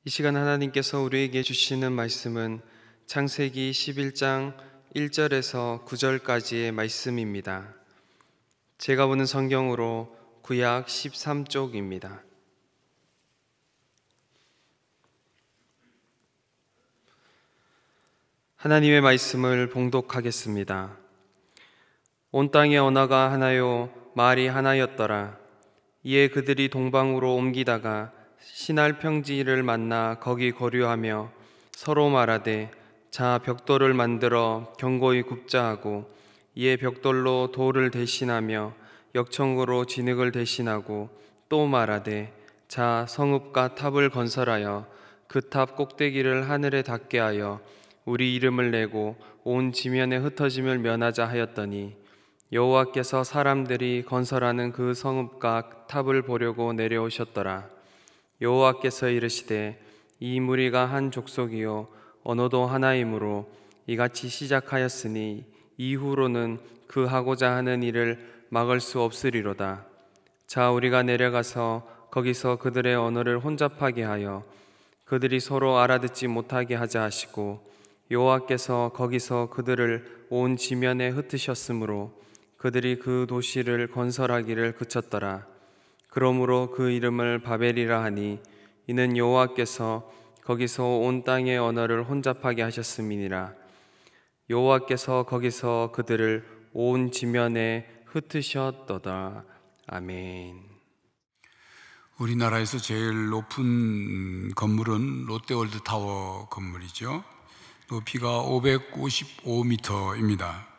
이 시간 하나님께서 우리에게 주시는 말씀은 창세기 11장 1절에서 9절까지의 말씀입니다. 제가 보는 성경으로 구약 13쪽입니다. 하나님의 말씀을 봉독하겠습니다. 온 땅의 언어가 하나요 말이 하나였더라. 이에 그들이 동방으로 옮기다가 시날 평지를 만나 거기 거류하며 서로 말하되 자 벽돌을 만들어 견고히 굽자 하고 이에 벽돌로 돌을 대신하며 역청으로 진흙을 대신하고 또 말하되 자 성읍과 탑을 건설하여 그 탑 꼭대기를 하늘에 닿게 하여 우리 이름을 내고 온 지면에 흩어짐을 면하자 하였더니 여호와께서 사람들이 건설하는 그 성읍과 탑을 보려고 내려오셨더라. 여호와께서 이르시되 이 무리가 한 족속이요 언어도 하나이므로 이같이 시작하였으니 이후로는 그 하고자 하는 일을 막을 수 없으리로다. 자 우리가 내려가서 거기서 그들의 언어를 혼잡하게 하여 그들이 서로 알아듣지 못하게 하자 하시고 여호와께서 거기서 그들을 온 지면에 흩으셨으므로 그들이 그 도시를 건설하기를 그쳤더라. 그러므로 그 이름을 바벨이라 하니 이는 여호와께서 거기서 온 땅의 언어를 혼잡하게 하셨음이니라. 여호와께서 거기서 그들을 온 지면에 흩으셨도다. 아멘. 우리나라에서 제일 높은 건물은 롯데월드타워 건물이죠. 높이가 555m입니다.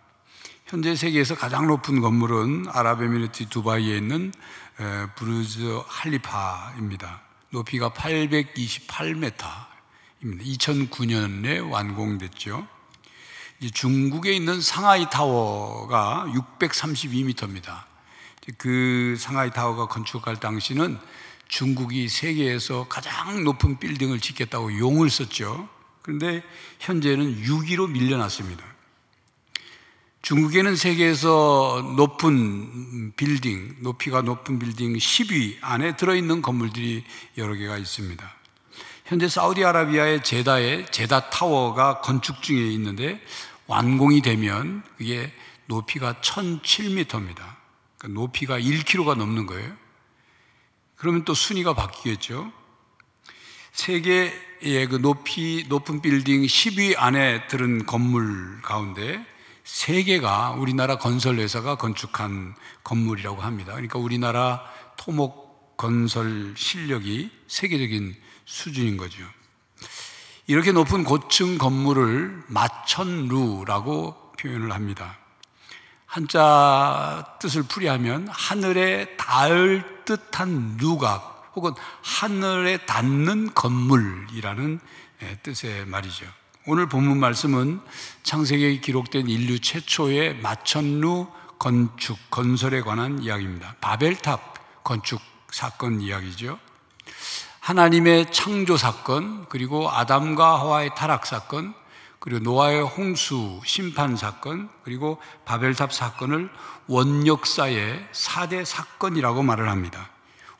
현재 세계에서 가장 높은 건물은 아랍에미리트 두바이에 있는 부르즈 할리파입니다. 높이가 828m입니다. 2009년에 완공됐죠. 중국에 있는 상하이 타워가 632m입니다. 그 상하이 타워가 건축할 당시는 중국이 세계에서 가장 높은 빌딩을 짓겠다고 용을 썼죠. 그런데 현재는 6위로 밀려났습니다. 중국에는 세계에서 높은 빌딩, 높이가 높은 빌딩 10위 안에 들어있는 건물들이 여러 개가 있습니다. 현재 사우디아라비아의 제다 타워가 건축 중에 있는데 완공이 되면 그게 높이가 1007m입니다. 그러니까 높이가 1km가 넘는 거예요. 그러면 또 순위가 바뀌겠죠. 세계의 그 높은 빌딩 10위 안에 들은 건물 가운데 3개가 우리나라 건설회사가 건축한 건물이라고 합니다. 그러니까 우리나라 토목 건설 실력이 세계적인 수준인 거죠. 이렇게 높은 고층 건물을 마천루라고 표현을 합니다. 한자 뜻을 풀이하면 하늘에 닿을 듯한 누각 혹은 하늘에 닿는 건물이라는 뜻의 말이죠. 오늘 본문 말씀은 창세기에 기록된 인류 최초의 마천루 건설에 관한 이야기입니다. 바벨탑 건축 사건 이야기죠. 하나님의 창조 사건, 그리고 아담과 하와의 타락 사건, 그리고 노아의 홍수 심판 사건, 그리고 바벨탑 사건을 원역사의 4대 사건이라고 말을 합니다.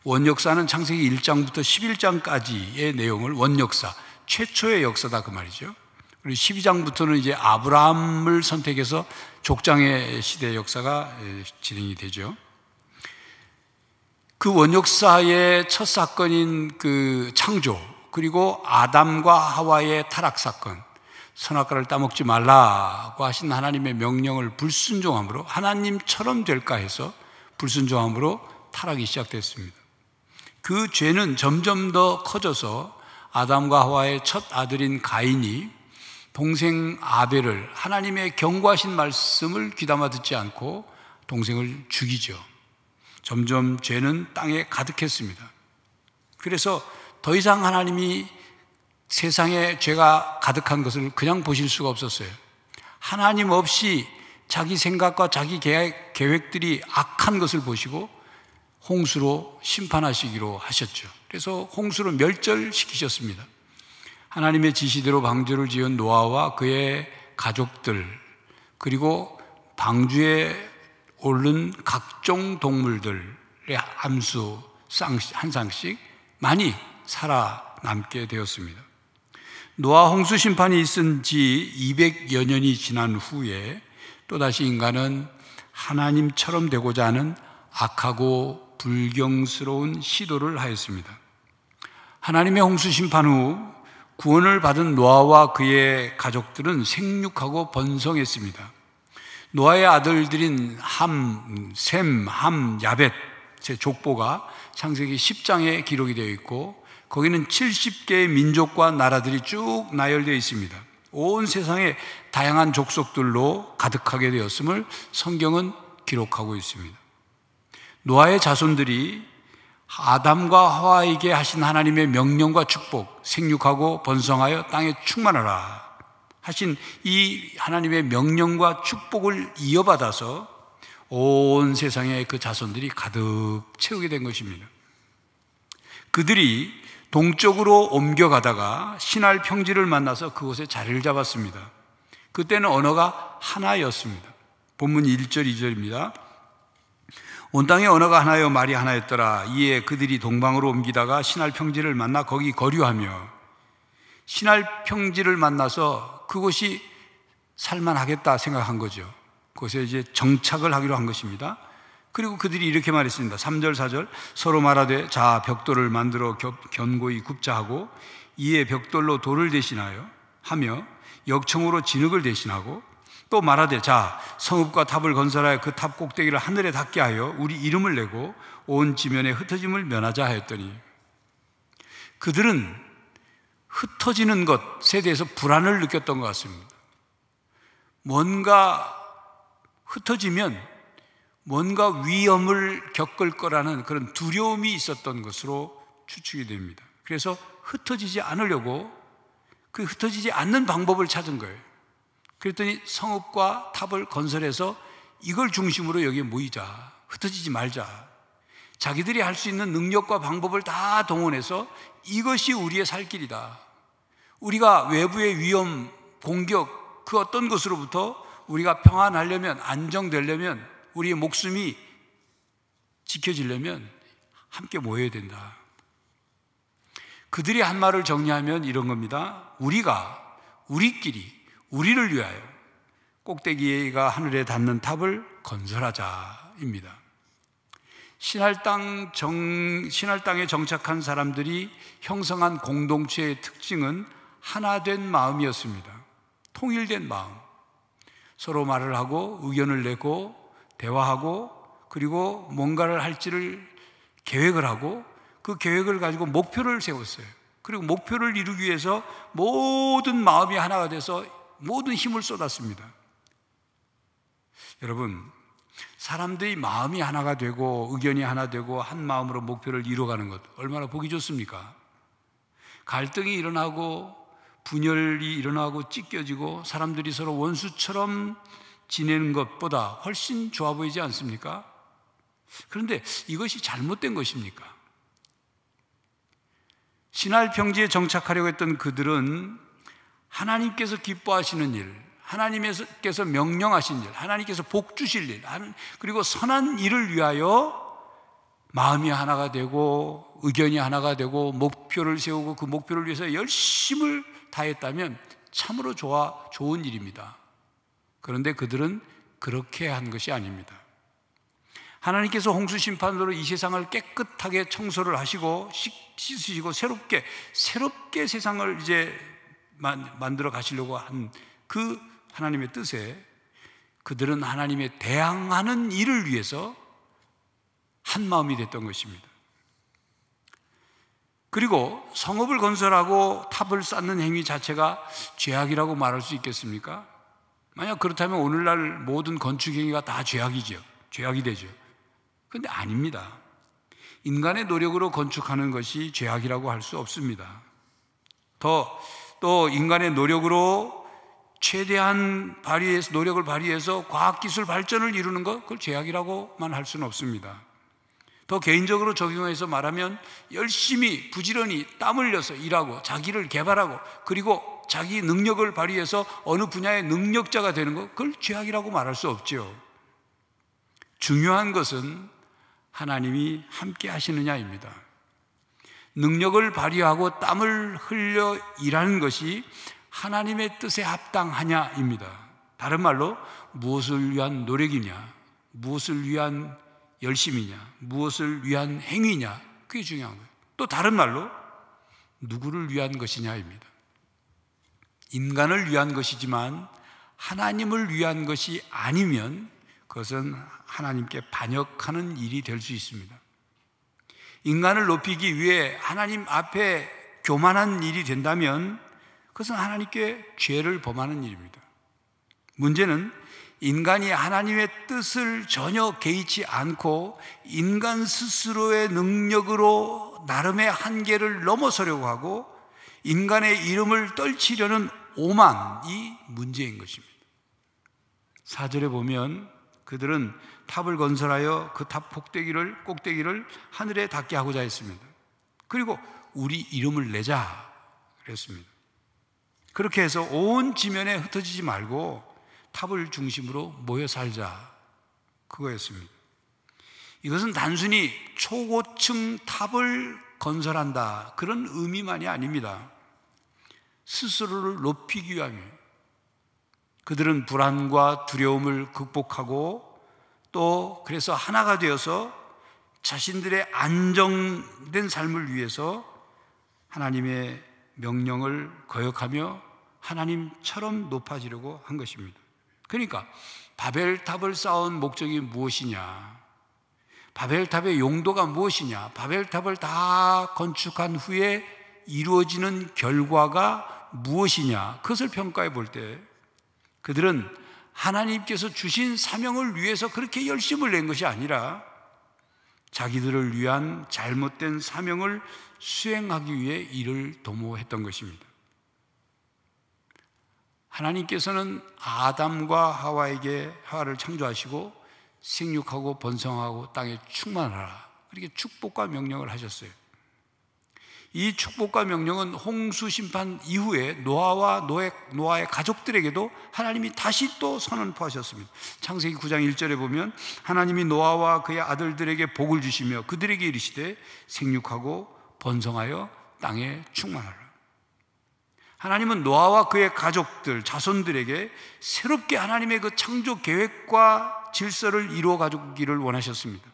원역사는 창세기 1장부터 11장까지의 내용을 원역사, 최초의 역사다 그 말이죠. 그리고 12장부터는 이제 아브라함을 선택해서 족장의 시대 역사가 진행이 되죠. 그 원역사의 첫 사건인 그 창조, 그리고 아담과 하와의 타락 사건, 선악과를 따먹지 말라고 하신 하나님의 명령을 불순종함으로 하나님처럼 될까 해서 불순종함으로 타락이 시작됐습니다. 그 죄는 점점 더 커져서 아담과 하와의 첫 아들인 가인이 동생 아벨을 하나님의 경고하신 말씀을 귀담아 듣지 않고 동생을 죽이죠. 점점 죄는 땅에 가득했습니다. 그래서 더 이상 하나님이 세상에 죄가 가득한 것을 그냥 보실 수가 없었어요. 하나님 없이 자기 생각과 자기 계획들이 악한 것을 보시고 홍수로 심판하시기로 하셨죠. 그래서 홍수로 멸절시키셨습니다. 하나님의 지시대로 방주를 지은 노아와 그의 가족들, 그리고 방주에 오른 각종 동물들의 암수 한 쌍씩 많이 살아 남게 되었습니다. 노아 홍수 심판이 있은 지 200여 년이 지난 후에 또다시 인간은 하나님처럼 되고자 하는 악하고 불경스러운 시도를 하였습니다. 하나님의 홍수 심판 후 구원을 받은 노아와 그의 가족들은 생육하고 번성했습니다. 노아의 아들들인 함, 셈, 함, 야벳, 제 족보가 창세기 10장에 기록이 되어 있고 거기는 70개의 민족과 나라들이 쭉 나열되어 있습니다. 온 세상에 다양한 족속들로 가득하게 되었음을 성경은 기록하고 있습니다. 노아의 자손들이 아담과 하와에게 하신 하나님의 명령과 축복, 생육하고 번성하여 땅에 충만하라 하신 이 하나님의 명령과 축복을 이어받아서 온 세상에 그 자손들이 가득 채우게 된 것입니다. 그들이 동쪽으로 옮겨가다가 시날 평지를 만나서 그곳에 자리를 잡았습니다. 그때는 언어가 하나였습니다. 본문 1절, 2절입니다. 온 땅에 언어가 하나요 말이 하나였더라. 이에 그들이 동방으로 옮기다가 시날 평지를 만나 거기 거류하며, 시날 평지를 만나서 그곳이 살만하겠다 생각한 거죠. 그곳에 이제 정착을 하기로 한 것입니다. 그리고 그들이 이렇게 말했습니다. 3절, 4절. 서로 말하되 자 벽돌을 만들어 견고히 굽자 하고, 이에 벽돌로 돌을 대신하여 하며 역청으로 진흙을 대신하고, 또 말하되 자 성읍과 탑을 건설하여 그 탑 꼭대기를 하늘에 닿게 하여 우리 이름을 내고 온 지면에 흩어짐을 면하자 하였더니, 그들은 흩어지는 것에 대해서 불안을 느꼈던 것 같습니다. 뭔가 흩어지면 뭔가 위험을 겪을 거라는 그런 두려움이 있었던 것으로 추측이 됩니다. 그래서 흩어지지 않으려고 그 흩어지지 않는 방법을 찾은 거예요. 그랬더니 성읍과 탑을 건설해서 이걸 중심으로 여기에 모이자, 흩어지지 말자. 자기들이 할 수 있는 능력과 방법을 다 동원해서 이것이 우리의 살 길이다. 우리가 외부의 위험, 공격, 그 어떤 것으로부터 우리가 평안하려면, 안정되려면, 우리의 목숨이 지켜지려면 함께 모여야 된다. 그들이 한 말을 정리하면 이런 겁니다. 우리끼리, 우리를 위하여 꼭대기가 하늘에 닿는 탑을 건설하자입니다. 신할 땅에 정착한 사람들이 형성한 공동체의 특징은 하나된 마음이었습니다. 통일된 마음. 서로 말을 하고 의견을 내고 대화하고, 그리고 뭔가를 할지를 계획을 하고, 그 계획을 가지고 목표를 세웠어요. 그리고 목표를 이루기 위해서 모든 마음이 하나가 돼서 모든 힘을 쏟았습니다. 여러분, 사람들이 마음이 하나가 되고 의견이 하나 되고 한 마음으로 목표를 이루어가는 것 얼마나 보기 좋습니까? 갈등이 일어나고 분열이 일어나고 찢겨지고 사람들이 서로 원수처럼 지내는 것보다 훨씬 좋아 보이지 않습니까? 그런데 이것이 잘못된 것입니까? 시날 평지에 정착하려고 했던 그들은 하나님께서 기뻐하시는 일, 하나님께서 명령하신 일, 하나님께서 복 주실 일, 그리고 선한 일을 위하여 마음이 하나가 되고 의견이 하나가 되고 목표를 세우고 그 목표를 위해서 열심을 다했다면 참으로 좋은 일입니다. 그런데 그들은 그렇게 한 것이 아닙니다. 하나님께서 홍수 심판으로 이 세상을 깨끗하게 청소를 하시고 씻으시고 새롭게 세상을 이제 만들어 가시려고 한 그 하나님의 뜻에 그들은 하나님의 대항하는 일을 위해서 한 마음이 됐던 것입니다. 그리고 성읍을 건설하고 탑을 쌓는 행위 자체가 죄악이라고 말할 수 있겠습니까? 만약 그렇다면 오늘날 모든 건축 행위가 다 죄악이 되죠. 그런데 아닙니다. 인간의 노력으로 건축하는 것이 죄악이라고 할 수 없습니다. 또 인간의 노력으로 최대한 노력을 발휘해서 과학기술 발전을 이루는 것, 그걸 죄악이라고만 할 수는 없습니다. 더 개인적으로 적용해서 말하면 열심히 부지런히 땀 흘려서 일하고 자기를 개발하고 그리고 자기 능력을 발휘해서 어느 분야의 능력자가 되는 것, 그걸 죄악이라고 말할 수 없죠. 중요한 것은 하나님이 함께 하시느냐입니다. 능력을 발휘하고 땀을 흘려 일하는 것이 하나님의 뜻에 합당하냐입니다. 다른 말로 무엇을 위한 노력이냐, 무엇을 위한 열심이냐, 무엇을 위한 행위냐, 그게 중요한 거예요. 또 다른 말로 누구를 위한 것이냐입니다. 인간을 위한 것이지만 하나님을 위한 것이 아니면 그것은 하나님께 반역하는 일이 될 수 있습니다. 인간을 높이기 위해 하나님 앞에 교만한 일이 된다면 그것은 하나님께 죄를 범하는 일입니다. 문제는 인간이 하나님의 뜻을 전혀 개의치 않고 인간 스스로의 능력으로 나름의 한계를 넘어서려고 하고 인간의 이름을 떨치려는 오만이 문제인 것입니다. 4절에 보면 그들은 탑을 건설하여 그 탑 꼭대기를 하늘에 닿게 하고자 했습니다. 그리고 우리 이름을 내자 그랬습니다. 그렇게 해서 온 지면에 흩어지지 말고 탑을 중심으로 모여 살자, 그거였습니다. 이것은 단순히 초고층 탑을 건설한다 그런 의미만이 아닙니다. 스스로를 높이기 위함이에요. 그들은 불안과 두려움을 극복하고 또 그래서 하나가 되어서 자신들의 안정된 삶을 위해서 하나님의 명령을 거역하며 하나님처럼 높아지려고 한 것입니다. 그러니까 바벨탑을 쌓은 목적이 무엇이냐, 바벨탑의 용도가 무엇이냐, 바벨탑을 다 건축한 후에 이루어지는 결과가 무엇이냐, 그것을 평가해 볼 때 그들은 하나님께서 주신 사명을 위해서 그렇게 열심을 낸 것이 아니라 자기들을 위한 잘못된 사명을 수행하기 위해 이를 도모했던 것입니다. 하나님께서는 아담과 하와를 창조하시고 생육하고 번성하고 땅에 충만하라, 그렇게 축복과 명령을 하셨어요. 이 축복과 명령은 홍수 심판 이후에 노아와 노아의 가족들에게도 하나님이 다시 또 선언하셨습니다. 창세기 9장 1절에 보면 하나님이 노아와 그의 아들들에게 복을 주시며 그들에게 이르시되 생육하고 번성하여 땅에 충만하라. 하나님은 노아와 그의 가족들, 자손들에게 새롭게 하나님의 그 창조 계획과 질서를 이루어 가기를 원하셨습니다.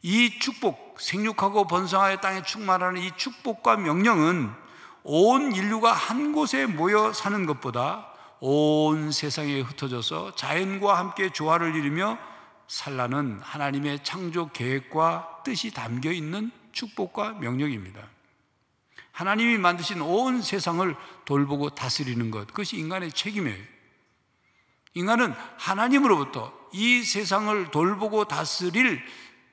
이 축복, 생육하고 번성하여 땅에 충만하는 이 축복과 명령은 온 인류가 한 곳에 모여 사는 것보다 온 세상에 흩어져서 자연과 함께 조화를 이루며 살라는 하나님의 창조 계획과 뜻이 담겨 있는 축복과 명령입니다. 하나님이 만드신 온 세상을 돌보고 다스리는 것, 그것이 인간의 책임이에요. 인간은 하나님으로부터 이 세상을 돌보고 다스릴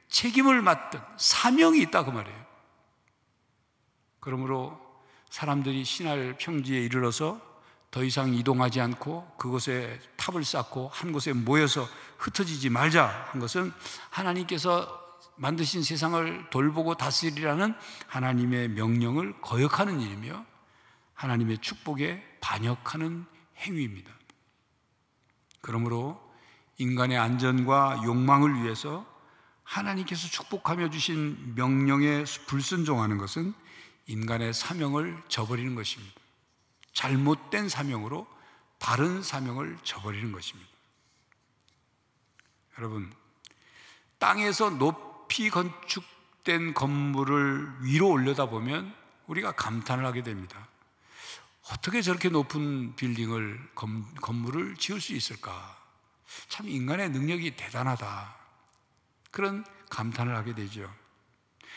책임을 맡은 사명이 있다 그 말이에요. 그러므로 사람들이 신할 평지에 이르러서 더 이상 이동하지 않고 그곳에 탑을 쌓고 한 곳에 모여서 흩어지지 말자 한 것은 하나님께서 만드신 세상을 돌보고 다스리라는 하나님의 명령을 거역하는 일이며 하나님의 축복에 반역하는 행위입니다. 그러므로 인간의 안전과 욕망을 위해서 하나님께서 축복하며 주신 명령에 불순종하는 것은 인간의 사명을 저버리는 것입니다. 잘못된 사명으로 다른 사명을 저버리는 것입니다. 여러분, 땅에서 높이 건축된 건물을 위로 올려다보면 우리가 감탄을 하게 됩니다. 어떻게 저렇게 높은 건물을 지을 수 있을까? 참 인간의 능력이 대단하다, 그런 감탄을 하게 되죠.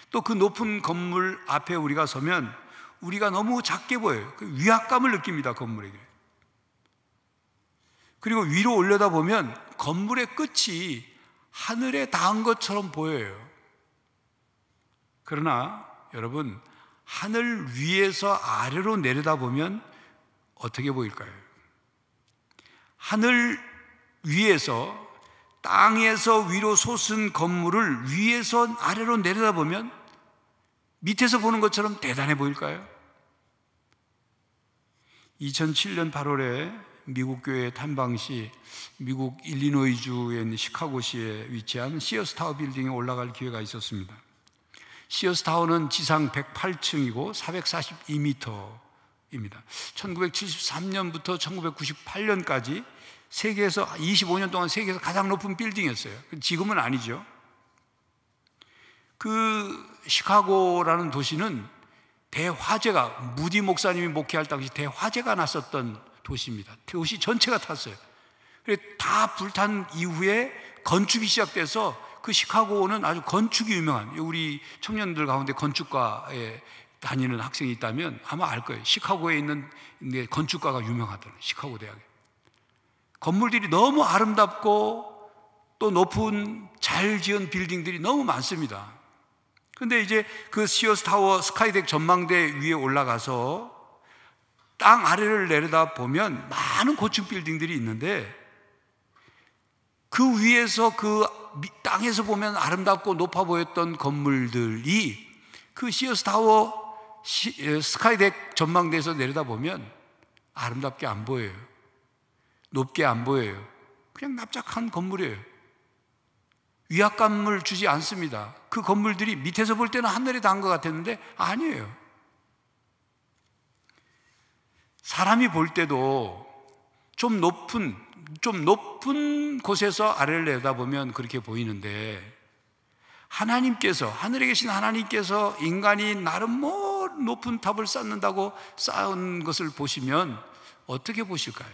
또 그 높은 건물 앞에 우리가 서면 우리가 너무 작게 보여요. 그 위압감을 느낍니다, 건물에게. 그리고 위로 올려다보면 건물의 끝이 하늘에 닿은 것처럼 보여요. 그러나 여러분, 하늘 위에서 아래로 내려다보면 어떻게 보일까요? 하늘 위에서, 땅에서 위로 솟은 건물을 위에서 아래로 내려다보면 밑에서 보는 것처럼 대단해 보일까요? 2007년 8월에 미국 교회 탐방 시 미국 일리노이주에 있는 시카고시에 위치한 시어스 타워 빌딩에 올라갈 기회가 있었습니다. 시어스 타워는 지상 108층이고 442m입니다. 1973년부터 1998년까지 세계에서 25년 동안 세계에서 가장 높은 빌딩이었어요. 지금은 아니죠. 그 시카고라는 도시는 대화재가, 무디 목사님이 목회할 당시 대화재가 났었던 도시입니다. 도시 전체가 탔어요. 다 불탄 이후에 건축이 시작돼서 그 시카고는 아주 건축이 유명한, 우리 청년들 가운데 건축과에 다니는 학생이 있다면 아마 알 거예요. 시카고에 있는 건축과가 유명하더라고요. 시카고 대학에. 건물들이 너무 아름답고 또 높은 잘 지은 빌딩들이 너무 많습니다. 근데 이제 그 시어스 타워 스카이덱 전망대 위에 올라가서 땅 아래를 내려다 보면 많은 고층 빌딩들이 있는데, 그 위에서 그 땅에서 보면 아름답고 높아 보였던 건물들이 그 시어스 타워 스카이덱 전망대에서 내려다 보면 아름답게 안 보여요. 높게 안 보여요. 그냥 납작한 건물이에요. 위압감을 주지 않습니다. 그 건물들이 밑에서 볼 때는 하늘에 닿은 것 같았는데 아니에요. 사람이 볼 때도 좀 높은 곳에서 아래를 내다보면 그렇게 보이는데, 하나님께서, 하늘에 계신 하나님께서 인간이 나름 높은 탑을 쌓는다고 쌓은 것을 보시면 어떻게 보실까요?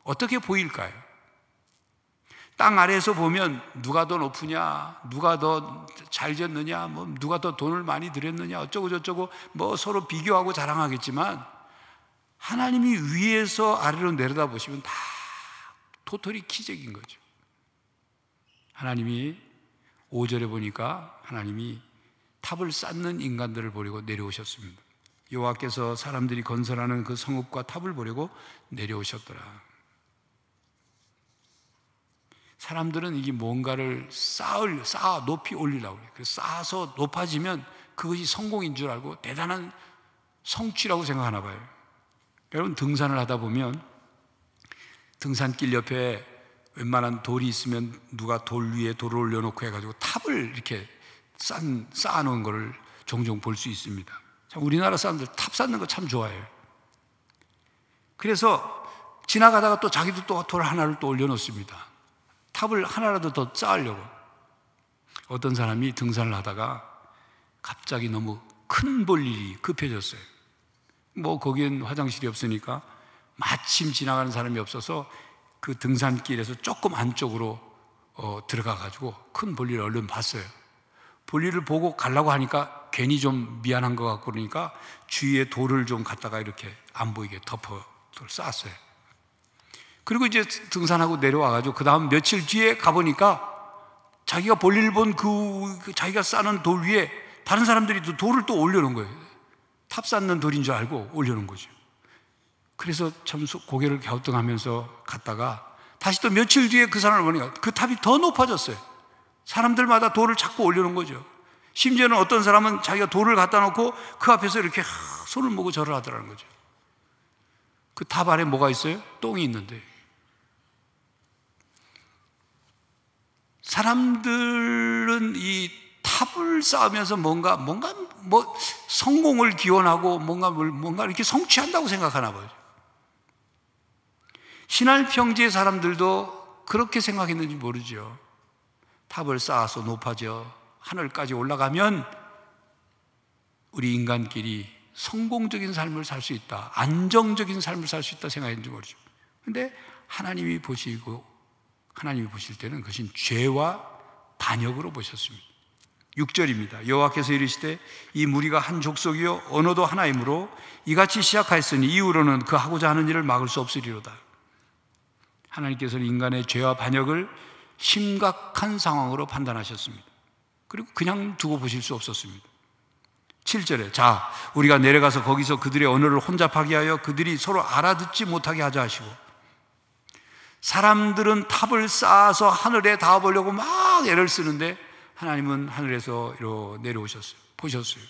어떻게 보일까요? 땅 아래에서 보면 누가 더 높으냐, 누가 더 잘 지었느냐, 누가 더 돈을 많이 들였느냐, 어쩌고 저쩌고 서로 비교하고 자랑하겠지만, 하나님이 위에서 아래로 내려다보시면 다 토털이 기적인 거죠. 하나님이 5절에 보니까 하나님이 탑을 쌓는 인간들을 보려고 내려오셨습니다. 여호와께서 사람들이 건설하는 그 성읍과 탑을 보려고 내려오셨더라. 사람들은 이게 뭔가를 쌓아 높이 올리려고 그래요. 그래서 쌓아서 높아지면 그것이 성공인 줄 알고 대단한 성취라고 생각하나 봐요. 여러분, 등산을 하다 보면 등산길 옆에 웬만한 돌이 있으면 누가 돌 위에 돌을 올려놓고 해가지고 탑을 이렇게 쌓아놓은 것을 종종 볼 수 있습니다. 참, 우리나라 사람들 탑 쌓는 거 참 좋아해요. 그래서 지나가다가 또 자기도 또 돌 하나를 또 올려놓습니다. 탑을 하나라도 더 쌓으려고. 어떤 사람이 등산을 하다가 갑자기 너무 큰 볼 일이 급해졌어요. 거기엔 화장실이 없으니까 마침 지나가는 사람이 없어서 그 등산길에서 조금 안쪽으로 들어가가지고 큰 볼일을 얼른 봤어요. 볼일을 보고 가려고 하니까 괜히 좀 미안한 것 같고 그러니까 주위에 돌을 좀 갖다가 이렇게 안 보이게 덮어 쌓았어요. 그리고 이제 등산하고 내려와가지고 그 다음 며칠 뒤에 가보니까 자기가 볼일 본 자기가 쌓는 돌 위에 다른 사람들이 또 돌을 또 올려놓은 거예요. 탑 쌓는 돌인 줄 알고 올려놓은 거죠. 그래서 참 고개를 갸우뚱하면서 갔다가 다시 또 며칠 뒤에 그 사람을 보니까 그 탑이 더 높아졌어요. 사람들마다 돌을 자꾸 올려놓은 거죠. 심지어는 어떤 사람은 자기가 돌을 갖다 놓고 그 앞에서 이렇게 손을 모고 절을 하더라는 거죠. 그 탑 아래 뭐가 있어요? 똥이 있는데. 사람들은 이 탑을 쌓으면서 뭔가 성공을 기원하고 뭔가 이렇게 성취한다고 생각하나 봐요. 신할 평지의 사람들도 그렇게 생각했는지 모르죠. 탑을 쌓아서 높아져 하늘까지 올라가면 우리 인간끼리 성공적인 삶을 살 수 있다, 안정적인 삶을 살 수 있다 생각했는지 모르죠. 그런데 하나님이 보실 때는 그것은 죄와 반역으로 보셨습니다. 6절입니다. 여호와께서 이르시되 이 무리가 한 족속이요 언어도 하나이므로 이같이 시작하였으니 이후로는 그 하고자 하는 일을 막을 수 없으리로다. 하나님께서는 인간의 죄와 반역을 심각한 상황으로 판단하셨습니다. 그리고 그냥 두고 보실 수 없었습니다. 7절에 자 우리가 내려가서 거기서 그들의 언어를 혼잡하게 하여 그들이 서로 알아듣지 못하게 하자 하시고, 사람들은 탑을 쌓아서 하늘에 닿아보려고 막 애를 쓰는데 하나님은 하늘에서 내려오셨어요. 보셨어요.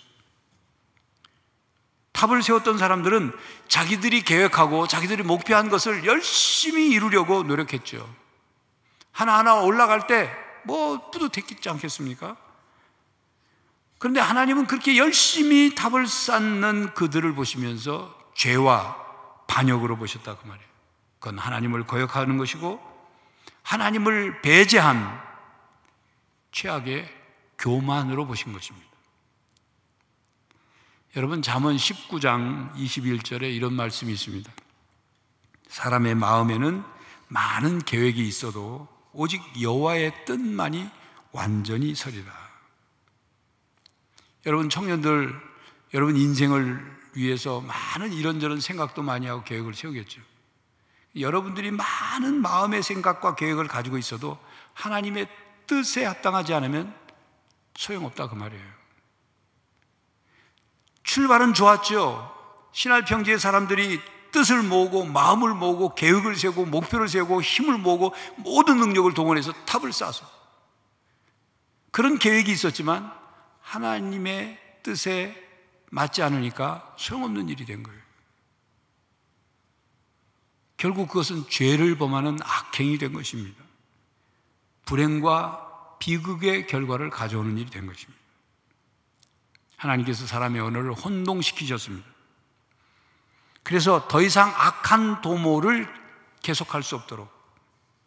탑을 세웠던 사람들은 자기들이 계획하고 자기들이 목표한 것을 열심히 이루려고 노력했죠. 하나하나 올라갈 때 뿌듯했지 않겠습니까? 그런데 하나님은 그렇게 열심히 탑을 쌓는 그들을 보시면서 죄와 반역으로 보셨다 그 말이에요. 그건 하나님을 거역하는 것이고 하나님을 배제한 최악의 교만으로 보신 것입니다. 여러분, 잠언 19장 21절에 이런 말씀이 있습니다. 사람의 마음에는 많은 계획이 있어도 오직 여호와의 뜻만이 완전히 서리라. 여러분 청년들, 여러분 인생을 위해서 많은 이런저런 생각도 많이 하고 계획을 세우겠죠. 여러분들이 많은 마음의 생각과 계획을 가지고 있어도 하나님의 뜻에 합당하지 않으면 소용없다 그 말이에요. 출발은 좋았죠. 신할 평지의 사람들이 뜻을 모으고 마음을 모으고 계획을 세우고 목표를 세우고 힘을 모으고 모든 능력을 동원해서 탑을 쌓아서 그런 계획이 있었지만 하나님의 뜻에 맞지 않으니까 소용없는 일이 된 거예요. 결국 그것은 죄를 범하는 악행이 된 것입니다. 불행과 비극의 결과를 가져오는 일이 된 것입니다. 하나님께서 사람의 언어를 혼동시키셨습니다. 그래서 더 이상 악한 도모를 계속할 수 없도록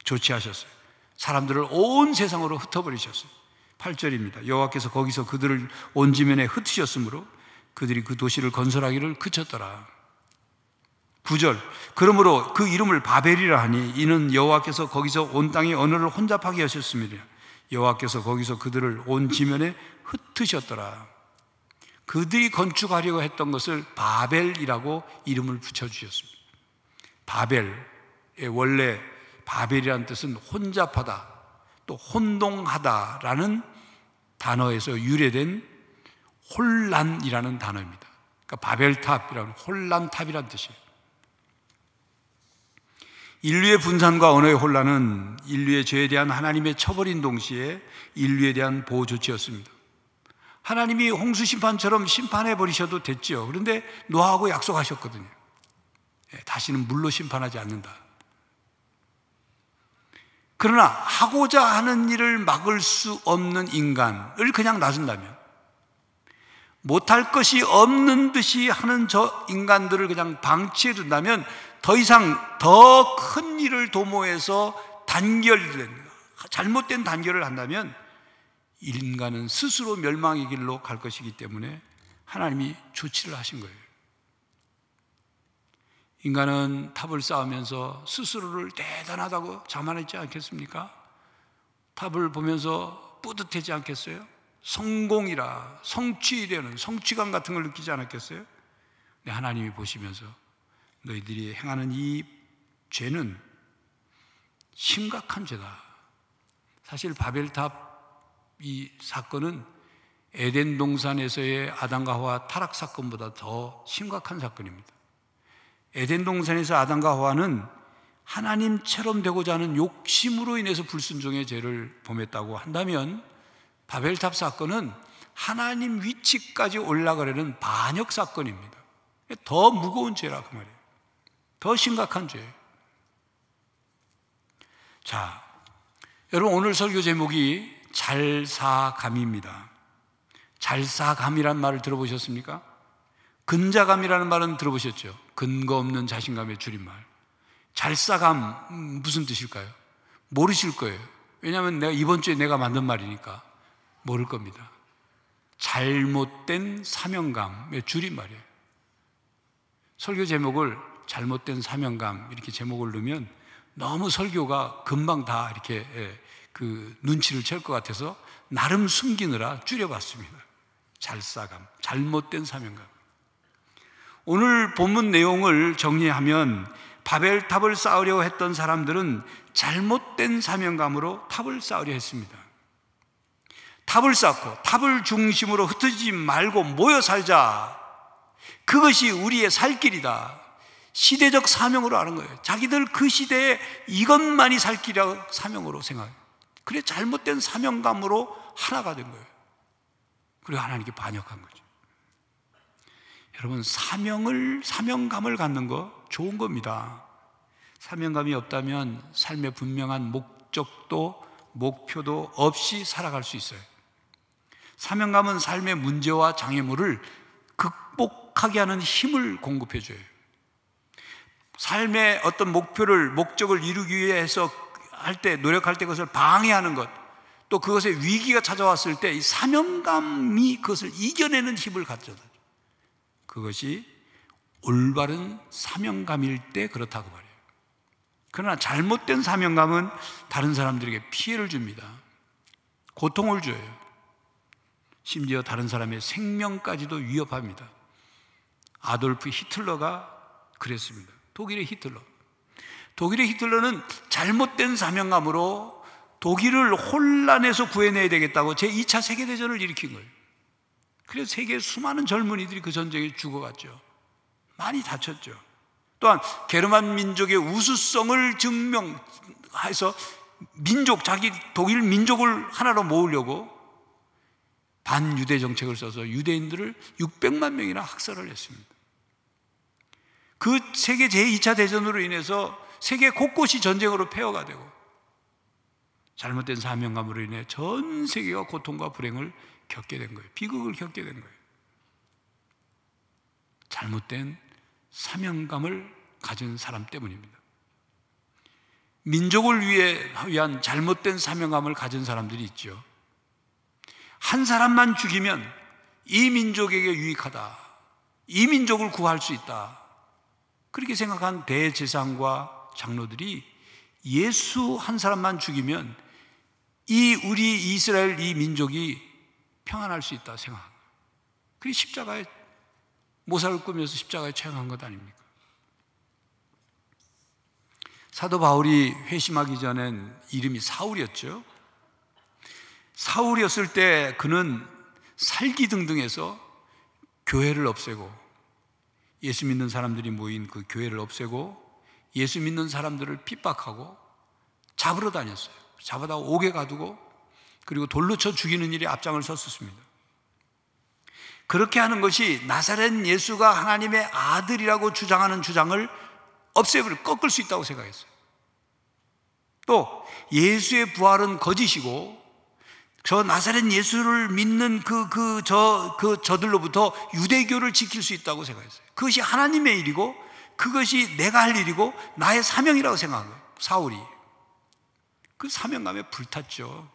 조치하셨어요. 사람들을 온 세상으로 흩어버리셨어요. 8절입니다. 여호와께서 거기서 그들을 온 지면에 흩으셨으므로 그들이 그 도시를 건설하기를 그쳤더라. 9절, 그러므로 그 이름을 바벨이라 하니 이는 여호와께서 거기서 온 땅의 언어를 혼잡하게 하셨습니다. 여호와께서 거기서 그들을 온 지면에 흩으셨더라. 그들이 건축하려고 했던 것을 바벨이라고 이름을 붙여주셨습니다. 바벨의 원래 바벨이라는 뜻은 혼잡하다, 또 혼동하다라는 단어에서 유래된 혼란이라는 단어입니다. 그러니까 바벨탑이라는 혼란탑이라는 뜻이에요. 인류의 분산과 언어의 혼란은 인류의 죄에 대한 하나님의 처벌인 동시에 인류에 대한 보호 조치였습니다. 하나님이 홍수 심판처럼 심판해 버리셔도 됐죠. 그런데 노아하고 약속하셨거든요. 다시는 물로 심판하지 않는다. 그러나 하고자 하는 일을 막을 수 없는 인간을 그냥 놔준다면, 못할 것이 없는 듯이 하는 저 인간들을 그냥 방치해 둔다면 더 이상 더 큰 일을 도모해서 잘못된 단결을 한다면 인간은 스스로 멸망의 길로 갈 것이기 때문에 하나님이 조치를 하신 거예요. 인간은 탑을 쌓으면서 스스로를 대단하다고 자만했지 않겠습니까? 탑을 보면서 뿌듯하지 않겠어요? 성공이라, 성취되는 성취감 같은 걸 느끼지 않았겠어요? 근데 하나님이 보시면서 너희들이 행하는 이 죄는 심각한 죄다. 사실 바벨탑 이 사건은 에덴 동산에서의 아담과 하와 타락 사건보다 더 심각한 사건입니다. 에덴 동산에서 아담과 하와는 하나님처럼 되고자 하는 욕심으로 인해서 불순종의 죄를 범했다고 한다면 바벨탑 사건은 하나님 위치까지 올라가려는 반역 사건입니다. 더 무거운 죄라 그 말이에요. 더 심각한 죄예요. 자, 여러분 오늘 설교 제목이 잘사감입니다. 잘사감이란 말을 들어보셨습니까? 근자감이라는 말은 들어보셨죠? 근거 없는 자신감의 줄임말. 잘사감 무슨 뜻일까요? 모르실 거예요. 왜냐하면 이번 주에 내가 만든 말이니까 모를 겁니다. 잘못된 사명감의 줄임말이에요. 설교 제목을 잘못된 사명감 이렇게 제목을 넣으면 너무 설교가 금방 다 이렇게 그 눈치를 챌 것 같아서 나름 숨기느라 줄여봤습니다. 잘사감, 잘못된 사명감. 오늘 본문 내용을 정리하면 바벨탑을 쌓으려고 했던 사람들은 잘못된 사명감으로 탑을 쌓으려 했습니다. 탑을 쌓고 탑을 중심으로 흩어지지 말고 모여 살자. 그것이 우리의 살 길이다. 시대적 사명으로 하는 거예요. 자기들 그 시대에 이것만이 살 길이라고 사명으로 생각해요. 그래 잘못된 사명감으로 하나가 된 거예요. 그리고 하나님께 반역한 거죠. 여러분 사명감을 갖는 거 좋은 겁니다. 사명감이 없다면 삶의 분명한 목적도 목표도 없이 살아갈 수 있어요. 사명감은 삶의 문제와 장애물을 극복하게 하는 힘을 공급해줘요. 삶의 어떤 목적을 이루기 위해서 노력할 때 그것을 방해하는 것, 또 그것에 위기가 찾아왔을 때 이 사명감이 그것을 이겨내는 힘을 가져다 줘요. 그것이 올바른 사명감일 때 그렇다고 말해요. 그러나 잘못된 사명감은 다른 사람들에게 피해를 줍니다. 고통을 줘요. 심지어 다른 사람의 생명까지도 위협합니다. 아돌프 히틀러가 그랬습니다. 독일의 히틀러는 잘못된 사명감으로 독일을 혼란에서 구해내야 되겠다고 제2차 세계대전을 일으킨 거예요. 그래서 세계의 수많은 젊은이들이 그 전쟁에 죽어갔죠. 많이 다쳤죠. 또한 게르만 민족의 우수성을 증명해서 자기 독일 민족을 하나로 모으려고 반유대 정책을 써서 유대인들을 600만 명이나 학살을 했습니다. 그 세계 제2차 대전으로 인해서 세계 곳곳이 전쟁으로 폐허가 되고 잘못된 사명감으로 인해 전 세계가 고통과 불행을 겪게 된 거예요. 비극을 겪게 된 거예요. 잘못된 사명감을 가진 사람 때문입니다. 민족을 위한 잘못된 사명감을 가진 사람들이 있죠. 한 사람만 죽이면 이 민족에게 유익하다, 이 민족을 구할 수 있다, 그렇게 생각한 대제사장과 장로들이 예수 한 사람만 죽이면 우리 이스라엘 이 민족이 평안할 수 있다 생각합니다. 그게 십자가에 모살을 꾸며서 십자가에 처형한 것 아닙니까? 사도 바울이 회심하기 전엔 이름이 사울이었죠. 사울이었을 때 그는 살기등등해서 교회를 없애고, 예수 믿는 사람들이 모인 그 교회를 없애고 예수 믿는 사람들을 핍박하고 잡으러 다녔어요. 잡아다 옥에 가두고 그리고 돌로 쳐 죽이는 일에 앞장을 섰습니다. 그렇게 하는 것이 나사렛 예수가 하나님의 아들이라고 주장하는 주장을 꺾을 수 있다고 생각했어요. 또 예수의 부활은 거짓이고 저 나사렛 예수를 믿는 저들로부터 유대교를 지킬 수 있다고 생각했어요. 그것이 하나님의 일이고 그것이 내가 할 일이고 나의 사명이라고 생각한 거예요. 사울이 그 사명감에 불탔죠.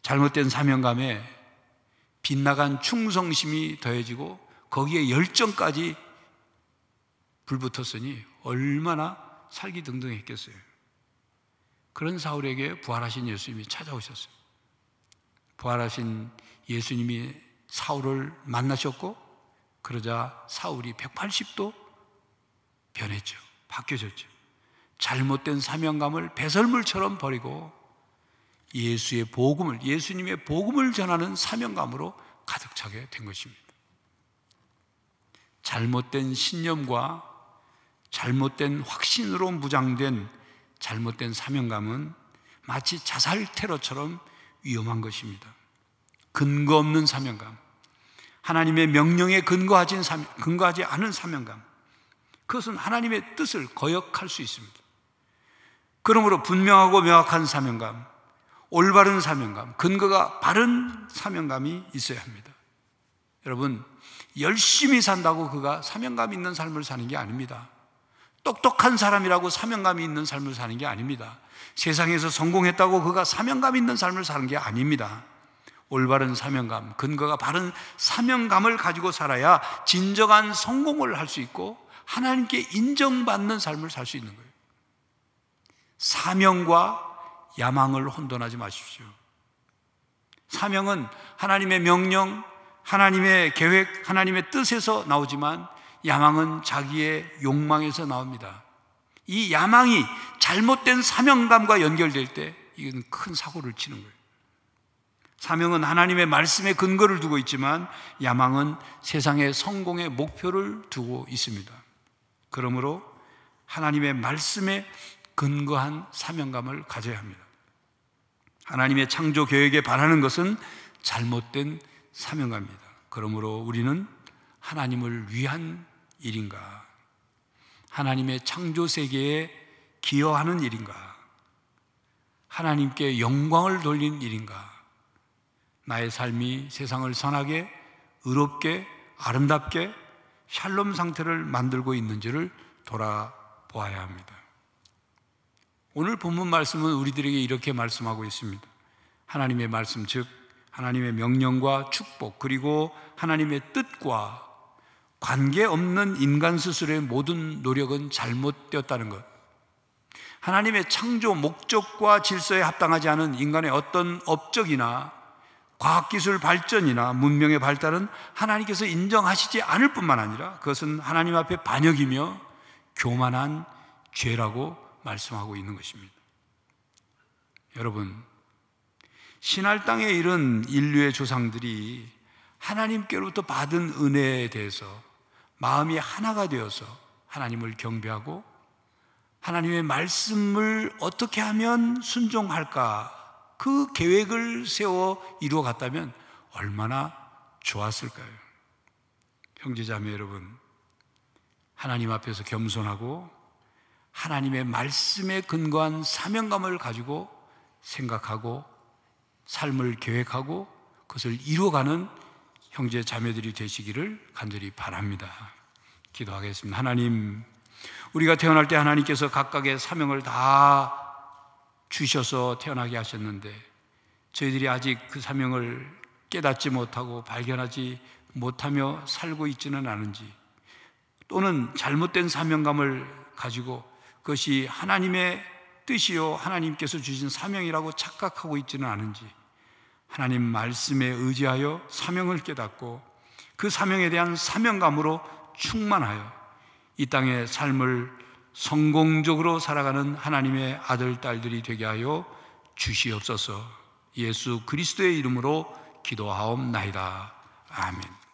잘못된 사명감에 빗나간 충성심이 더해지고 거기에 열정까지 불붙었으니 얼마나 살기등등했겠어요. 그런 사울에게 부활하신 예수님이 찾아오셨어요. 부활하신 예수님이 사울을 만나셨고 그러자 사울이 180도 변했죠. 바뀌어졌죠. 잘못된 사명감을 배설물처럼 버리고 예수님의 복음을 전하는 사명감으로 가득 차게 된 것입니다. 잘못된 신념과 잘못된 확신으로 무장된 잘못된 사명감은 마치 자살 테러처럼 위험한 것입니다. 근거 없는 사명감, 하나님의 명령에 근거하지 않은 사명감, 그것은 하나님의 뜻을 거역할 수 있습니다. 그러므로 분명하고 명확한 사명감, 올바른 사명감, 근거가 바른 사명감이 있어야 합니다. 여러분, 열심히 산다고 그가 사명감 있는 삶을 사는 게 아닙니다. 똑똑한 사람이라고 사명감이 있는 삶을 사는 게 아닙니다. 세상에서 성공했다고 그가 사명감 있는 삶을 사는 게 아닙니다. 올바른 사명감, 근거가 바른 사명감을 가지고 살아야 진정한 성공을 할 수 있고 하나님께 인정받는 삶을 살 수 있는 거예요. 사명과 야망을 혼돈하지 마십시오. 사명은 하나님의 명령, 하나님의 계획, 하나님의 뜻에서 나오지만 야망은 자기의 욕망에서 나옵니다. 이 야망이 잘못된 사명감과 연결될 때 이건 큰 사고를 치는 거예요. 사명은 하나님의 말씀에 근거를 두고 있지만 야망은 세상의 성공의 목표를 두고 있습니다. 그러므로 하나님의 말씀에 근거한 사명감을 가져야 합니다. 하나님의 창조 계획에 반하는 것은 잘못된 사명감입니다. 그러므로 우리는 하나님을 위한 일인가? 하나님의 창조 세계에 기여하는 일인가? 하나님께 영광을 돌린 일인가? 나의 삶이 세상을 선하게, 의롭게, 아름답게 샬롬 상태를 만들고 있는지를 돌아보아야 합니다. 오늘 본문 말씀은 우리들에게 이렇게 말씀하고 있습니다. 하나님의 말씀, 즉 하나님의 명령과 축복, 그리고 하나님의 뜻과 관계없는 인간 스스로의 모든 노력은 잘못되었다는 것, 하나님의 창조 목적과 질서에 합당하지 않은 인간의 어떤 업적이나 과학기술 발전이나 문명의 발달은 하나님께서 인정하시지 않을 뿐만 아니라 그것은 하나님 앞에 반역이며 교만한 죄라고 말씀하고 있는 것입니다. 여러분, 신할 땅에 이른 인류의 조상들이 하나님께로부터 받은 은혜에 대해서 마음이 하나가 되어서 하나님을 경배하고 하나님의 말씀을 어떻게 하면 순종할까, 그 계획을 세워 이루어 갔다면 얼마나 좋았을까요? 형제자매 여러분, 하나님 앞에서 겸손하고 하나님의 말씀에 근거한 사명감을 가지고 생각하고 삶을 계획하고 그것을 이루어가는 형제 자매들이 되시기를 간절히 바랍니다. 기도하겠습니다. 하나님, 우리가 태어날 때 하나님께서 각각의 사명을 다 주셔서 태어나게 하셨는데 저희들이 아직 그 사명을 깨닫지 못하고 발견하지 못하며 살고 있지는 않은지, 또는 잘못된 사명감을 가지고 그것이 하나님의 뜻이요 하나님께서 주신 사명이라고 착각하고 있지는 않은지, 하나님 말씀에 의지하여 사명을 깨닫고 그 사명에 대한 사명감으로 충만하여 이 땅의 삶을 성공적으로 살아가는 하나님의 아들, 딸들이 되게 하여 주시옵소서. 예수 그리스도의 이름으로 기도하옵나이다. 아멘.